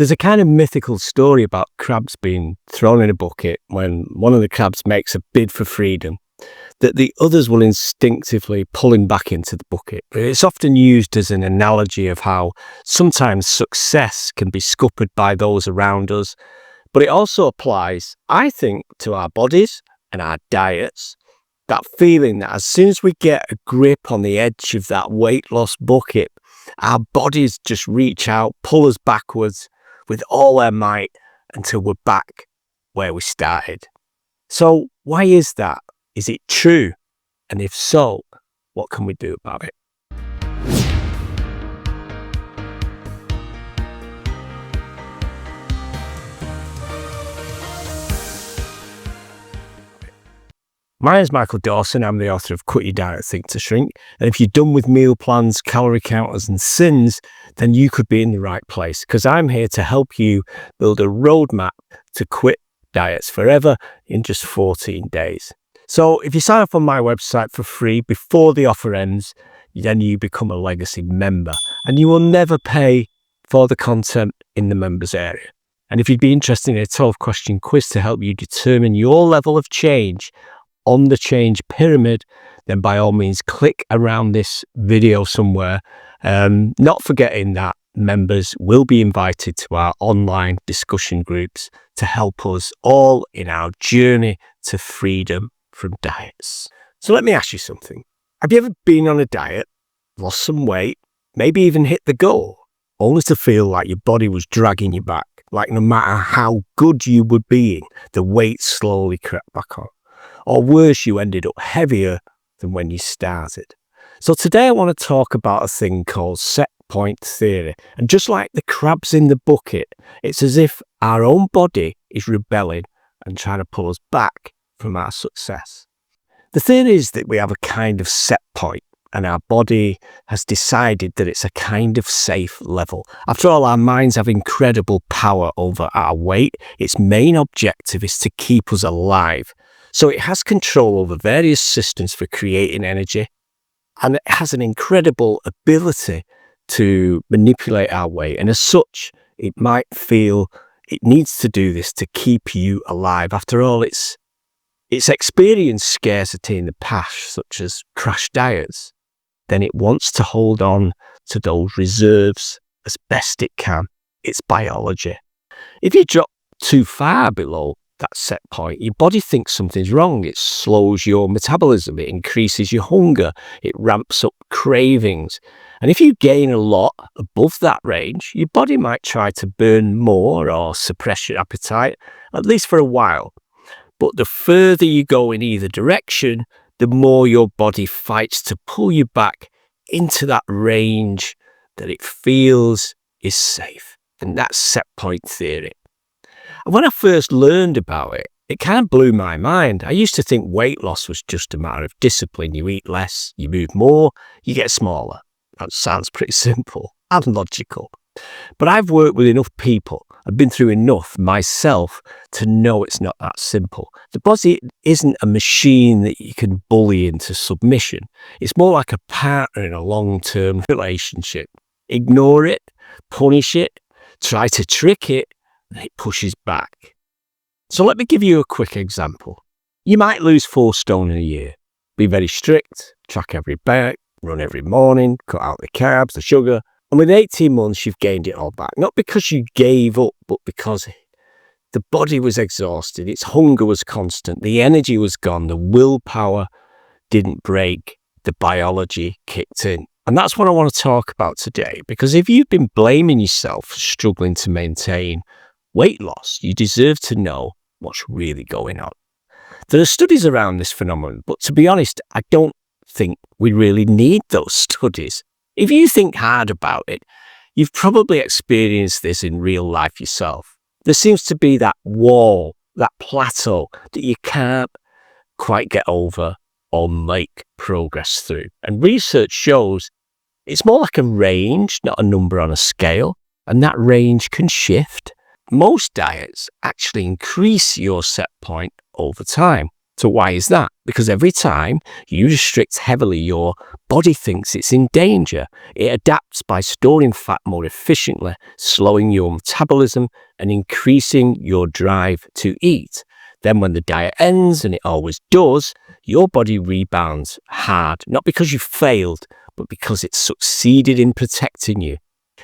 There's a kind of mythical story about crabs being thrown in a bucket when one of the crabs makes a bid for freedom, that the others will instinctively pull him back into the bucket. It's often used as an analogy of how sometimes success can be scuppered by those around us, but it also applies, I think, to our bodies and our diets. That feeling that as soon as we get a grip on the edge of that weight loss bucket, our bodies just reach out, pull us backwards with all their might until we're back where we started. So why is that? Is it true? And if so, what can we do about it? My name is Michael Dawson. I'm the author of Cut Your Diet, Think to Shrink. And if you're done with meal plans, calorie counters and sins, then you could be in the right place, because I'm here to help you build a roadmap to quit diets forever in just 14 days. So if you sign up on my website for free before the offer ends, then you become a legacy member and you will never pay for the content in the members area. And if you'd be interested in a 12-question quiz to help you determine your level of change on the change pyramid, then by all means click around this video somewhere. Not forgetting that members will be invited to our online discussion groups to help us all in our journey to freedom from diets. So let me ask you something. Have you ever been on a diet, lost some weight, maybe even hit the goal, only to feel like your body was dragging you back, like no matter how good you were being, the weight slowly crept back on? Or worse, you ended up heavier than when you started. So today I want to talk about a thing called set point theory. And just like the crabs in the bucket, it's as if our own body is rebelling and trying to pull us back from our success. The theory is that we have a kind of set point, and our body has decided that it's a kind of safe level. After all, our minds have incredible power over our weight. Its main objective is to keep us alive. So it has control over various systems for creating energy, and it has an incredible ability to manipulate our weight. And as such, it might feel it needs to do this to keep you alive. After all, it's experienced scarcity in the past, such as crash diets. Then it wants to hold on to those reserves as best it can. It's biology. If you drop too far below that set point, your body thinks something's wrong. It slows your metabolism, it increases your hunger, it ramps up cravings. And if you gain a lot above that range, your body might try to burn more or suppress your appetite, at least for a while. But the further you go in either direction, the more your body fights to pull you back into that range that it feels is safe. And that's set point theory. And when I first learned about it, it kind of blew my mind. I used to think weight loss was just a matter of discipline. You eat less, you move more, you get smaller. That sounds pretty simple and logical. But I've worked with enough people, I've been through enough myself to know it's not that simple. The body isn't a machine that you can bully into submission. It's more like a partner in a long-term relationship. Ignore it, punish it, try to trick it, and it pushes back. So let me give you a quick example. You might lose 4 stone in a year. Be very strict, track every bite, run every morning, cut out the carbs, the sugar. And with 18 months, you've gained it all back. Not because you gave up, but because the body was exhausted, its hunger was constant, the energy was gone, the willpower didn't break, the biology kicked in. And that's what I want to talk about today, because if you've been blaming yourself for struggling to maintain weight loss, you deserve to know what's really going on. There are studies around this phenomenon, but to be honest, I don't think we really need those studies. If you think hard about it, you've probably experienced this in real life yourself. There seems to be that wall, that plateau that you can't quite get over or make progress through. And research shows it's more like a range, not a number on a scale, and that range can shift. Most diets actually increase your set point over time. So why is that? Because every time you restrict heavily, your body thinks it's in danger. It adapts by storing fat more efficiently, slowing your metabolism and increasing your drive to eat. Then when the diet ends, and it always does, your body rebounds hard, not because you failed, but because it succeeded in protecting you.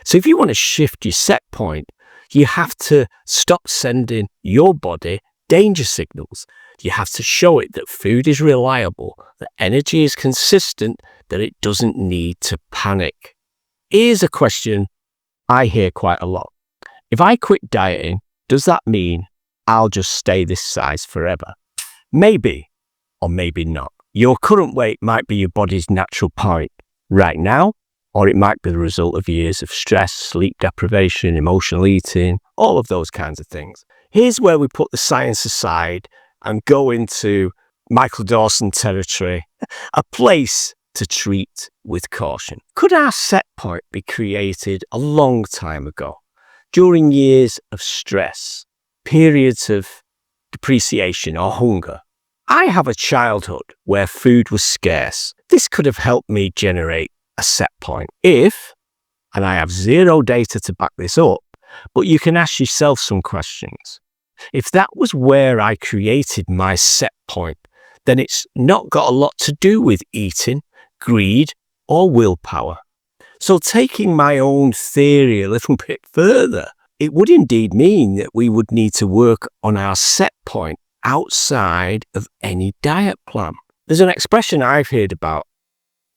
So if you want to shift your set point, you have to stop sending your body danger signals. You have to show it that food is reliable, that energy is consistent, that it doesn't need to panic. Here's a question I hear quite a lot. If I quit dieting, does that mean I'll just stay this size forever? Maybe, or maybe not. Your current weight might be your body's natural point right now, or it might be the result of years of stress, sleep deprivation, emotional eating, all of those kinds of things. Here's where we put the science aside and go into Michael Dawson territory, a place to treat with caution. Could our set point be created a long time ago, during years of stress, periods of depreciation or hunger? I have a childhood where food was scarce. This could have helped me generate a set point if, and I have zero data to back this up, but you can ask yourself some questions. If that was where I created my set point, then it's not got a lot to do with eating, greed, or willpower. So taking my own theory a little bit further, it would indeed mean that we would need to work on our set point outside of any diet plan. There's an expression I've heard about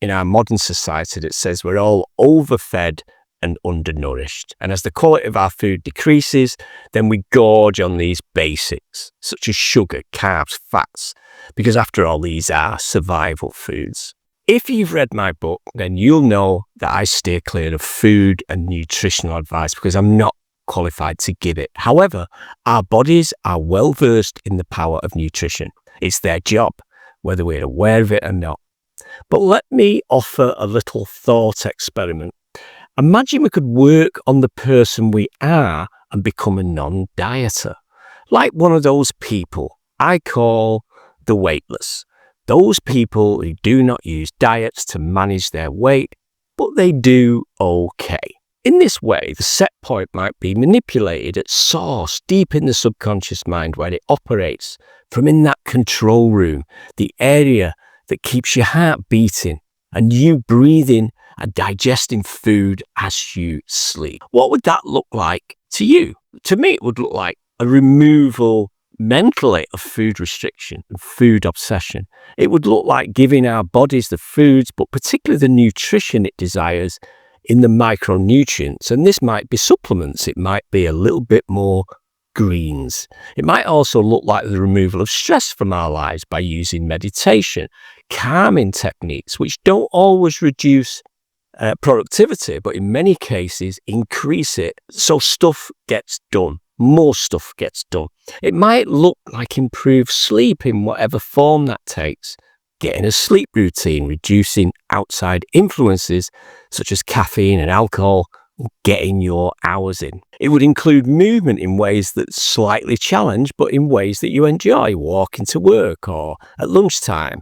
in our modern society that says we're all overfed and undernourished. And as the quality of our food decreases, then we gorge on these basics, such as sugar, carbs, fats, because after all, these are survival foods. If you've read my book, then you'll know that I steer clear of food and nutritional advice because I'm not qualified to give it. However, our bodies are well versed in the power of nutrition. It's their job, whether we're aware of it or not. But let me offer a little thought experiment. Imagine we could work on the person we are and become a non-dieter, like one of those people I call the weightless. Those people who do not use diets to manage their weight, but they do okay. In this way, the set point might be manipulated at source, deep in the subconscious mind where it operates, from in that control room, the area that keeps your heart beating and you breathing and digesting food as you sleep. What would that look like to you? To me, it would look like a removal mentally of food restriction and food obsession. It would look like giving our bodies the foods, but particularly the nutrition it desires in the micronutrients. And this might be supplements. It might be a little bit more greens. It might also look like the removal of stress from our lives by using meditation, calming techniques, which don't always reduce productivity, but in many cases increase it. So stuff gets done. More stuff gets done. It might look like improved sleep in whatever form that takes. Getting a sleep routine, reducing outside influences such as caffeine and alcohol, getting your hours in. It would include movement in ways that slightly challenge, but in ways that you enjoy, walking to work or at lunchtime.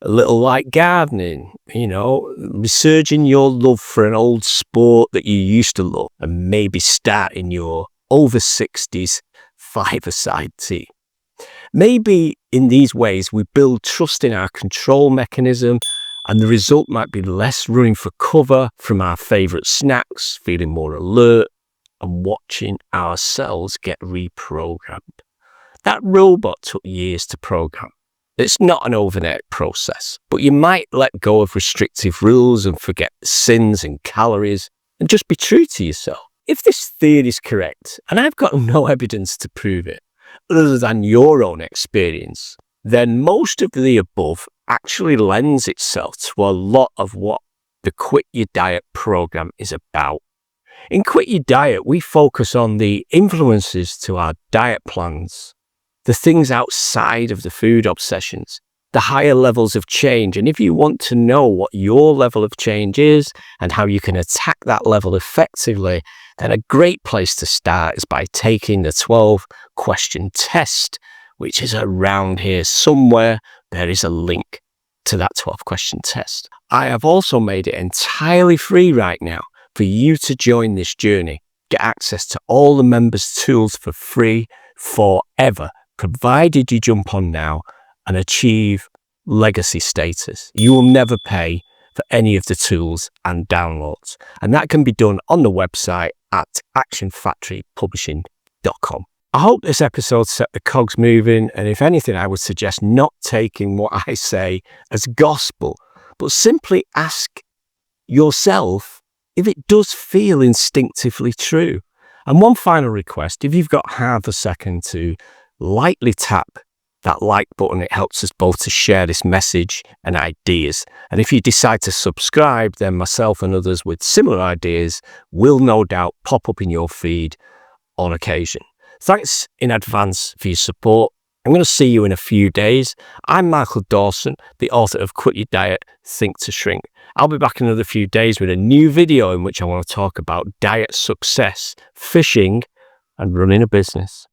A little like gardening, resurging your love for an old sport that you used to love and maybe starting your over 60s five-a-side team. Maybe in these ways we build trust in our control mechanism, and the result might be less running for cover from our favourite snacks, feeling more alert and watching ourselves get reprogrammed. That robot took years to program. It's not an overnight process, but you might let go of restrictive rules and forget the sins and calories and just be true to yourself. If this theory is correct, and I've got no evidence to prove it, other than your own experience, then most of the above actually lends itself to a lot of what the Quit Your Diet program is about. In Quit Your Diet, we focus on the influences to our diet plans, the things outside of the food obsessions, the higher levels of change. And if you want to know what your level of change is and how you can attack that level effectively, then a great place to start is by taking the 12-question test, which is around here somewhere. There is a link to that 12-question test. I have also made it entirely free right now for you to join this journey. Get access to all the members' tools for free forever, provided you jump on now and achieve legacy status. You will never pay for any of the tools and downloads. And that can be done on the website at actionfactorypublishing.com. I hope this episode set the cogs moving, and if anything, I would suggest not taking what I say as gospel, but simply ask yourself if it does feel instinctively true. And one final request, if you've got half a second to lightly tap that like button, it helps us both to share this message and ideas. And if you decide to subscribe, then myself and others with similar ideas will no doubt pop up in your feed on occasion. Thanks in advance for your support. I'm going to see you in a few days. I'm Michael Dawson, the author of Quit Your Diet, Think to Shrink. I'll be back in another few days with a new video in which I want to talk about diet success, fishing, and running a business.